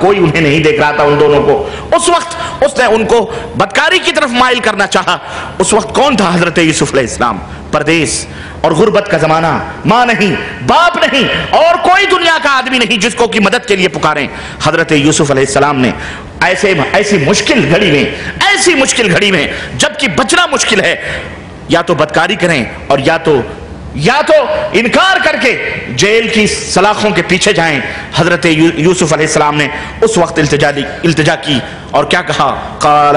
کوئی انہیں نہیں دیکھ رہا تھا ان دونوں کو. اس وقت اس نے ان کو بدکاری کی طرف مائل کرنا چاہا. اس وقت کون تھا؟ حضرت یوسف علیہ السلام. پردیس اور غربت کا زمانہ، ماں نہیں، باپ نہیں، اور کوئی دنیا کا آدمی نہیں جس کو کی مدد کے لیے پکاریں. حضرت یوسف علیہ السلام نے ایسی مشکل گھڑی میں جبکہ بچنا مشکل ہے، یا تو بدکاری کریں اور یا تو انکار کر کے جیل کی سلاخوں کے پیچھے جائیں. حضرت یوسف علیہ السلام نے اس وقت التجا کی اور کیا کہا؟ قال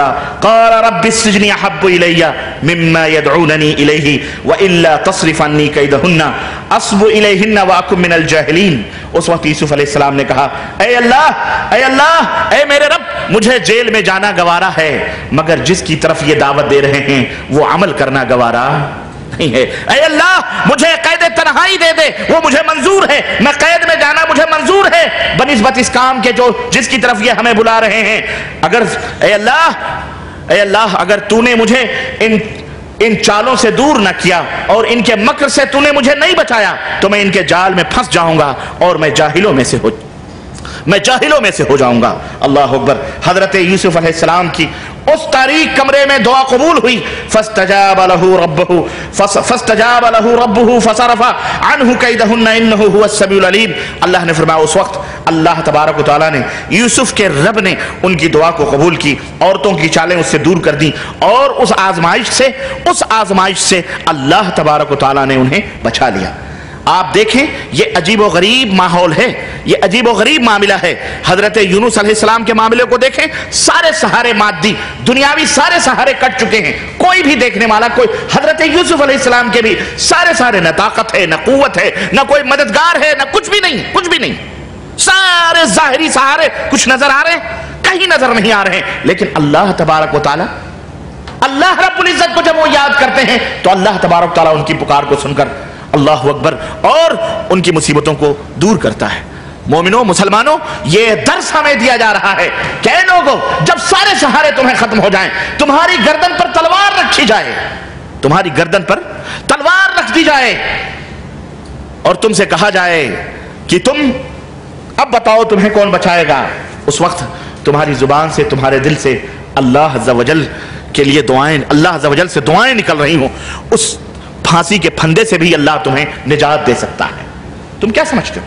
رب السجن احب الی مما يدعوننی الیہ والا تصرف عنی کیدہن اصب الیہن واکن من الجاہلین. اس وقت یوسف علیہ السلام نے کہا، اے اللہ، اے میرے رب، مجھے جیل میں جانا گوارا ہے، مگر جس کی طرف یہ دعوت دے رہے ہیں وہ عمل کرنا گوارا نہیں ہے. اے اللہ، مجھے قید تنہائی دے دے، وہ مجھے منظور ہے. میں قید میں جانا مجھے منظور ہے بنسبت اس کام کے جس کی طرف یہ ہمیں بلا رہے ہیں. اے اللہ اگر تو نے مجھے ان چالوں سے دور نہ کیا اور ان کے مکر سے تو نے مجھے نہیں بچایا تو میں ان کے جال میں پھنس جاؤں گا اور میں جاہلوں میں سے ہو جاؤں گا. اللہ اکبر. حضرت یوسف علیہ السلام کی اس تاریک کمرے میں دعا قبول ہوئی. فاستجاب له ربه فصرف عنه كيدهن انه هو السميع العليم. اللہ نے فرمایا اس وقت اللہ تبارک و تعالیٰ نے، یوسف کے رب نے ان کی دعا کو قبول کی، عورتوں کی چالیں اس سے دور کر دی اور اس آزمائش سے اللہ تبارک و تعالیٰ نے انہیں بچا لیا. آپ دیکھیں یہ عجیب و غریب ماحول ہے، یہ عجیب و غریب معاملہ ہے. حضرت یونس علیہ السلام کے معاملے کو دیکھیں، سارے سہارے مادی دنیاوی سارے سہارے کٹ چکے ہیں. کوئی بھی دیکھنے والا حضرت یوسف علیہ السلام کے بھی سارے نہ طاقت ہے، نہ قوت ہے، نہ کوئی مددگار ہے، نہ کچھ بھی نہیں. سارے ظاہری سہارے کچھ نظر آ رہے ہیں، کہیں نظر نہیں آ رہے ہیں. لیکن اللہ تبارک و تعالی، اللہ رب العزت کو جب وہ یاد کرتے ہیں تو اللہ تبارک و تعالی ان کی پکار کو سن کر اللہ اکبر اور ان کی مصیبتوں کو دور کرتا ہے. مومنوں، مسلمانوں، یہ درس ہمیں دیا جا رہا ہے کہ اے لوگوں، جب سارے سہارے تمہیں ختم ہو جائیں، تمہاری گردن پر تلوار رکھی جائے، تمہاری گردن پر تلوار رکھ دی جائے اور تم سے کہا جائے کہ تم اب بتاؤ تمہیں کون بچائے گا، اس وقت تمہاری زبان سے، تمہارے دل سے اللہ عز و جل کے لیے دعائیں، اللہ عز و جل سے دعائیں نکل رہی ہوں، اس پھانسی کے پھندے سے بھی اللہ تمہیں نجات دے سکتا ہے. تم کیا سمجھتے ہو؟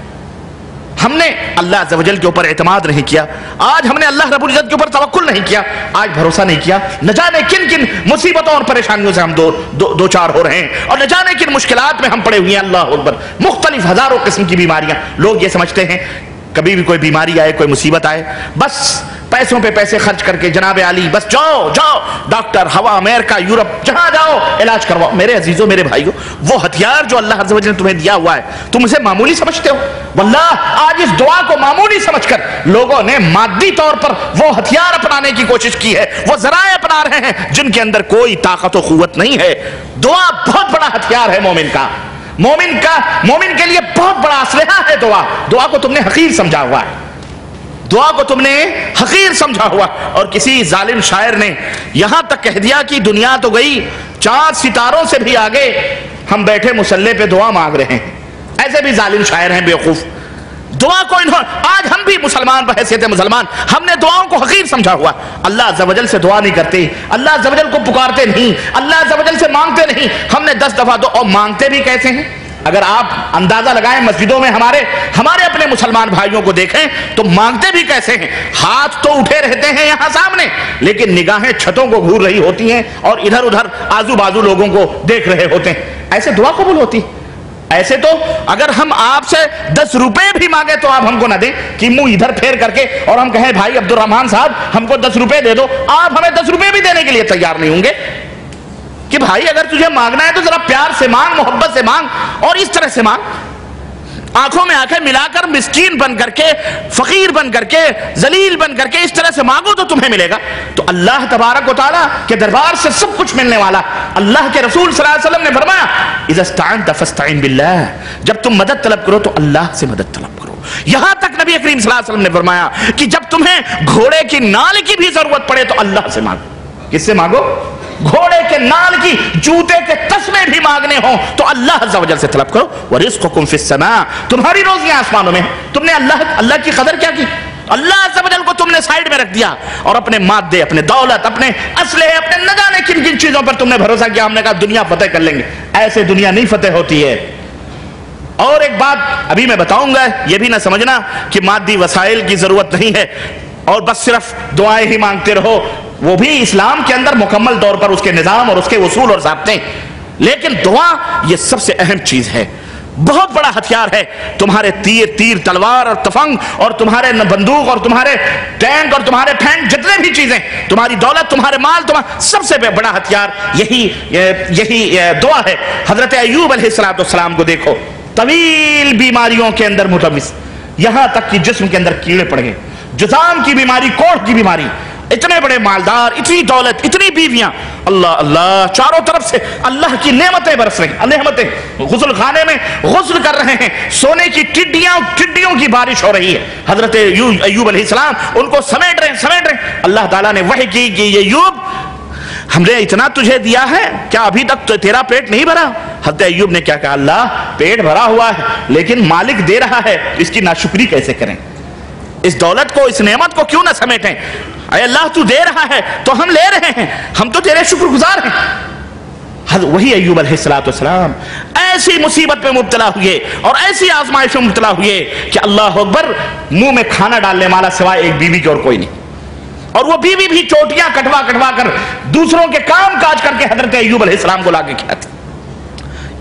ہم نے اللہ عز و جل کے اوپر اعتماد نہیں کیا، آج ہم نے اللہ رب العزت کے اوپر توکل نہیں کیا، آج بھروسہ نہیں کیا، نہ جانے کن مصیبتوں اور پریشانیوں سے ہم دو چار ہو رہے ہیں اور نہ جانے کن مشکلات میں ہم پڑے ہوئے ہیں. اللہ اکبر. مختلف ہزاروں قسم کی بیماریاں. لوگ یہ سمجھتے ہیں کبھی بھی کوئی بیماری آئے، کوئی مصیبت آئے، بس پیسوں پہ پیسے خرچ کر کے جناب علی بس جاؤ ڈاکٹر، ہوا، امریکہ، یورپ، جہاں جاؤ علاج کرواؤ. میرے عزیزوں، میرے بھائیوں، وہ ہتھیار جو اللہ عز و جل نے تمہیں دیا ہوا ہے، تم اسے معمولی سمجھتے ہو؟ واللہ آج اس دعا کو معمولی سمجھ کر لوگوں نے مادی طور پر وہ ہتھیار اپنانے کی کوشش کی ہے، وہ ذرائع اپنا رہے ہیں جن کے اندر کوئی طاقت و قوت نہیں ہے. دعا بہت بڑا ہتھیار ہے مومن کا. مومن کے لیے بہت بڑا اسلحہ ہے دعا کو تم نے حقیر سمجھا ہوا ہے، دعا کو تم نے حقیر سمجھا ہوا. اور کسی ظالم شاعر نے یہاں تک کہہ دیا کہ دنیا تو گئی چاند ستاروں سے بھی آگے، ہم بیٹھے مسلح پہ دعا مانگ رہے ہیں. ایسے بھی ظالم شاعر ہیں بیوقوف. دعا کو آج ہم بھی مسلمان بحیثیت مسلمان ہم نے دعاؤں کو حقیر سمجھا ہوا. اللہ عز و جل سے دعا نہیں کرتے، اللہ عز و جل کو پکارتے نہیں، اللہ عز و جل سے مانگتے نہیں. ہم نے 10 دفعہ اور مانگتے بھی کیسے ہیں؟ اگر آپ اندازہ لگائیں مسجدوں میں ہمارے اپنے مسلمان بھائیوں کو دیکھیں تو مانگتے بھی کیسے ہیں. ہاتھ تو اٹھے رہتے ہیں یہاں سامنے، لیکن نگاہیں چھتوں کو گھور رہی ہوتی ہیں اور ادھر ادھر آزو بازو لوگوں کو دیکھ رہے ہوتے ہیں. ایسے دعا قبول ہوتی؟ ایسے تو اگر ہم آپ سے 10 روپے بھی مانگے تو آپ ہم کو نہ دیں کہ منہ ادھر پھیر کر کے اور ہم کہیں بھائی عبد الرحمان صاحب ہم کو 10 روپے دے دو، آپ ہمیں 10 روپے بھی دینے کے لیے تیار نہیں ہوں گے کہ بھائی اگر تجھے مانگنا ہے تو ذرا پیار سے مانگ، محبت سے مانگ اور اس طرح سے مانگ. آنکھوں میں آنکھیں ملا کر مسکین بن کر کے، فقیر بن کر کے، ذلیل بن کر کے اس طرح سے مانگو تو تمہیں ملے گا. تو اللہ تبارک و تعالیٰ کے دربار سے سب کچھ ملنے والا. اللہ کے رسول صلی اللہ علیہ وسلم نے فرمایا اذا استعنت فاستعن باللہ، جب تم مدد طلب کرو تو اللہ سے مدد طلب کرو. یہاں تک نبی کریم صلی اللہ علیہ وسلم نے فرمایا کہ جب تمہیں گھوڑے کی نال کی بھی ضرورت پڑے تو اللہ سے مانگو. کس سے مانگو؟ گھوڑے کے نال کی، جوتے کے تسمے بھی مانگنے ہوں تو اللہ عز و جل سے طلب کرو. وَرِزْقُكُمْ فِي السَّمَاءِ، تمہاری روزیاں آسمانوں میں. تم نے اللہ کی قدر کیا کی؟ اللہ عز و تم نے سائیڈ میں رکھ دیا اور اپنے مادے، اپنے دولت، اپنے اسلحے، اپنے نہ جانے کن کن چیزوں پر تم نے بھروسہ کیا. ہم نے کہا دنیا فتح کر لیں گے. ایسے دنیا نہیں فتح ہوتی ہے. اور ایک بات ابھی میں بتاؤں گا، یہ بھی نہ سمجھنا کہ مادی وسائل کی ضرورت نہیں ہے اور بس صرف دعائیں ہی مانگتے رہو. وہ بھی اسلام کے اندر مکمل طور پر اس کے نظام اور اس کے اصول اور ضابطے، لیکن دعا یہ سب سے اہم چیز ہے. بہت بڑا ہتھیار ہے. تمہارے تیر تلوار اور تفنگ اور تمہارے بندوق اور تمہارے ٹینک اور تمہارے ٹینک، جتنے بھی چیزیں، تمہاری دولت، تمہارے مال، تمہارا سب سے بڑا ہتھیار یہی دعا ہے. حضرت ایوب علیہ السلام کو دیکھو، طویل بیماریوں کے اندر ملوث، یہاں تک کہ جسم کے اندر کیڑے پڑ گئے، جذام کی بیماری، کوڑھ کی بیماری، اتنے بڑے مالدار، اتنی دولت، اتنی بیویاں، اللہ اللہ، چاروں طرف سے اللہ کی نعمتیں برس رہی ہیں، نعمتیں. غسل خانے میں غسل کر رہے ہیں، سونے کی ٹڈیوں کی بارش ہو رہی ہے. حضرت ایوب علیہ السلام ان کو سمیٹ رہے ہیں. اللہ تعالیٰ نے وحی کی کہ یہ ایوب، ہم نے اتنا تجھے دیا ہے، کیا ابھی تک تو تیرا پیٹ نہیں بھرا؟ حضرت ایوب نے کیا کہا؟ اللہ پیٹ بھرا ہوا ہے لیکن مالک دے رہا ہے، اس کی ناشکری کیسے کریں؟ اس دولت کو، اس نعمت کو کیوں نہ سمیٹیں؟ اے اللہ تو دے رہا ہے تو ہم لے رہے ہیں، ہم تو تیرے شکر گزار ہیں. وہی ایوب علیہ السلام ایسی مصیبت میں مبتلا ہوئے اور ایسی آزمائش میں مبتلا ہوئے کہ اللہ اکبر، منہ میں کھانا ڈالنے والا سوائے ایک بیوی کے اور کوئی نہیں. اور وہ بیوی بھی چوٹیاں کٹوا کر دوسروں کے کام کاج کر کے حضرت ایوب علیہ السلام کو لا کے کھلاتی.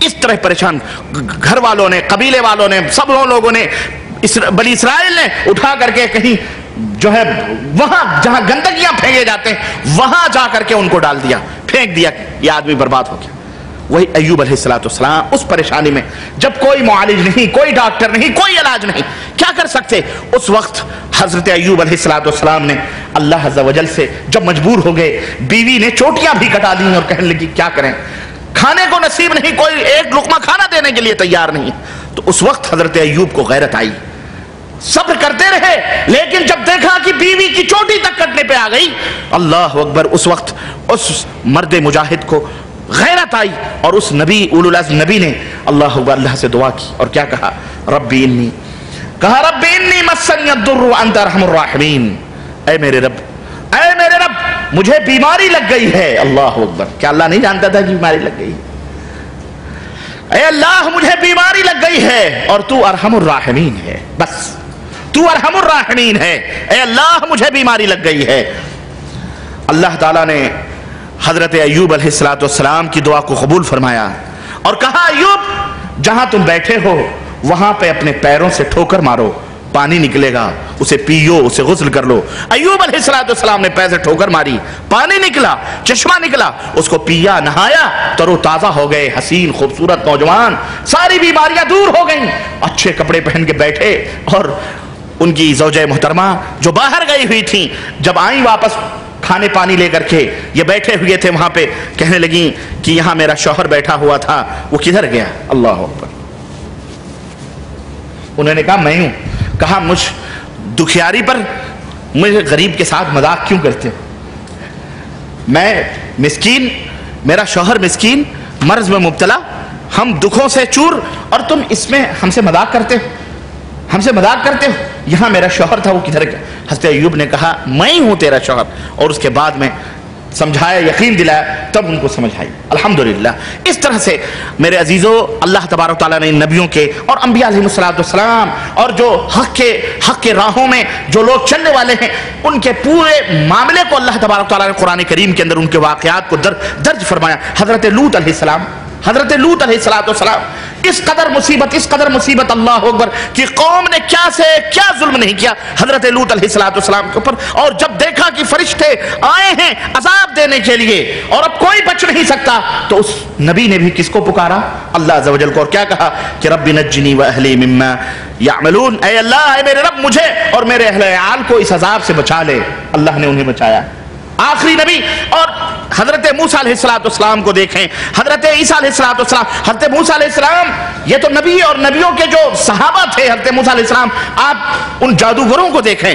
اس طرح پریشان گھر والوں نے، قبیلے والوں نے، سب لوگوں نے، بنی اسرائیل نے اٹھا کر کے کہیں جو ہے وہاں جہاں گندگیاں پھینکے جاتے ہیں وہاں جا کر کے ان کو ڈال دیا، پھینک دیا، یہ آدمی برباد ہو گیا. وہی ایوب علیہ السلام اس پریشانی میں، جب کوئی معالج نہیں، کوئی ڈاکٹر نہیں، کوئی علاج نہیں، کیا کر سکتے؟ اس وقت حضرت ایوب علیہ السلام نے اللہ عز و جل سے جب مجبور ہو گئے، بیوی نے چوٹیاں بھی کٹا دی اور کہنے لگی کیا کریں، کھانے کو نصیب نہیں، کوئی ایک لقمہ کھانا دینے کے لیے تیار نہیں. تو اس وقت حضرت ایوب کو غیرت آئی، صبر کرتے رہے، لیکن جب دیکھا کہ بیوی کی چوٹی تک کٹنے پہ آ گئی، اللہ اکبر، اس وقت اس مرد مجاہد کو غیرت آئی اور اس نبی اولو العزم نبی نے اللہ سے دعا کی اور کیا کہا؟ ربی انی مسنی الضر وانت ارحم الراحمین. اے میرے رب مجھے بیماری لگ گئی ہے. اللہ اکبر، کیا اللہ نہیں جانتا تھا کہ بیماری لگ گئی؟ اے اللہ مجھے بیماری لگ گئی ہے اور تو ارحم الراحمین ہے، بس تو ارحم الراحمین ہے. اے اللہ مجھے بیماری لگ گئی ہے. اللہ تعالیٰ نے حضرت ایوب علیہ السلام کی دعا کو قبول فرمایا اور کہا ایوب جہاں تم بیٹھے ہو وہاں پہ اپنے پیروں سے ٹھوکر مارو، پانی نکلے گا، اسے پیو، اسے غسل کر لو. ایوب علیہ السلام نے پیر سے ٹھوکر ماری، پانی نکلا، چشمہ نکلا، اس کو پیا، نہایا، تر و تازہ ہو گئے، حسین خوبصورت نوجوان، ساری بیماریاں دور ہو گئیں. اچھے کپڑے پہن کے بیٹھے اور ان کی زوجہ محترمہ جو باہر گئی ہوئی تھیں جب آئیں واپس کھانے پانی لے کر کے، یہ بیٹھے ہوئے تھے وہاں پہ، کہنے لگیں کہ یہاں میرا شوہر بیٹھا ہوا تھا، وہ کدھر گیا؟ اللہ اکبر. انہوں نے کہا میں ہوں. کہا مجھ دکھیاری پر مجھے غریب کے ساتھ مذاق کیوں کرتے ہو؟ میں مسکین، میرا شوہر مسکین، مرض میں مبتلا، ہم دکھوں سے چور، اور تم اس میں ہم سے مذاق کرتے ہو، ہم سے مذاق کرتے ہو. یہاں میرا شوہر تھا، وہ کدھر گیا؟ حضرت ایوب نے کہا میں ہی ہوں تیرا شوہر، اور اس کے بعد میں سمجھایا، یقین دلایا، تب ان کو سمجھ آئی. الحمدللہ. اس طرح سے میرے عزیزو، اللہ تبارک تعالیٰ نے نبیوں کے اور انبیاء علیہ السلام اور جو حق کے راہوں میں جو لوگ چلنے والے ہیں، ان کے پورے معاملے کو اللہ تبارک تعالیٰ نے قرآن کریم کے اندر ان کے واقعات کو درج فرمایا. حضرت لوط علیہ السلام، اس قدر مصیبت اللہ اکبر کہ قوم نے کیا ظلم نہیں کیا حضرت لوط علیہ السلام کے اوپر. اور جب دیکھا کہ فرشتے آئے ہیں عذاب دینے کے لیے اور اب کوئی بچ نہیں سکتا، تو اس نبی نے بھی کس کو پکارا؟ اللہ عز و جل کو. اور کیا کہا کہ رب نجنی واہلی مما یعملون، اے اللہ، اے میرے رب، مجھے اور میرے اہل عیال کو اس عذاب سے بچا لے. اللہ نے انہیں بچایا. آخری نبی. اور حضرت موسیٰ علیہ السلام کو دیکھیں، حضرت عیسیٰ علیہ السلام، حضرت موسیٰ علیہ السلام، یہ تو نبی اور نبیوں کے جو صحابہ تھے. حضرت موسیٰ علیہ السلام، آپ ان جادوگروں کو دیکھیں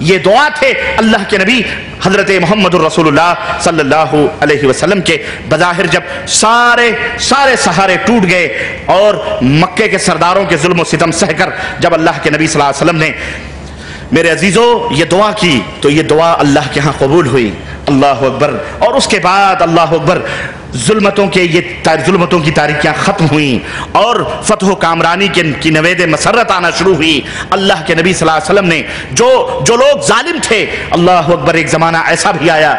یہ دعا تھے اللہ کے نبی حضرت محمد الرسول اللہ صلی اللہ علیہ وسلم کے. بظاہر جب سارے سہارے ٹوٹ گئے اور مکے کے سرداروں کے ظلم و ستم سہ کر جب اللہ کے نبی صلی اللہ علیہ وسلم نے میرے عزیزو یہ دعا کی تو یہ دعا اللہ کے ہاں قبول ہوئی. اللہ اکبر. اور اس کے بعد اللہ اکبر ظلمتوں کی تاریکیاں ختم ہوئیں اور فتح و کامرانی کی نوید مسرت آنا شروع ہوئی. اللہ کے نبی صلی اللہ علیہ وسلم نے جو لوگ ظالم تھے، اللہ اکبر، ایک زمانہ ایسا بھی آیا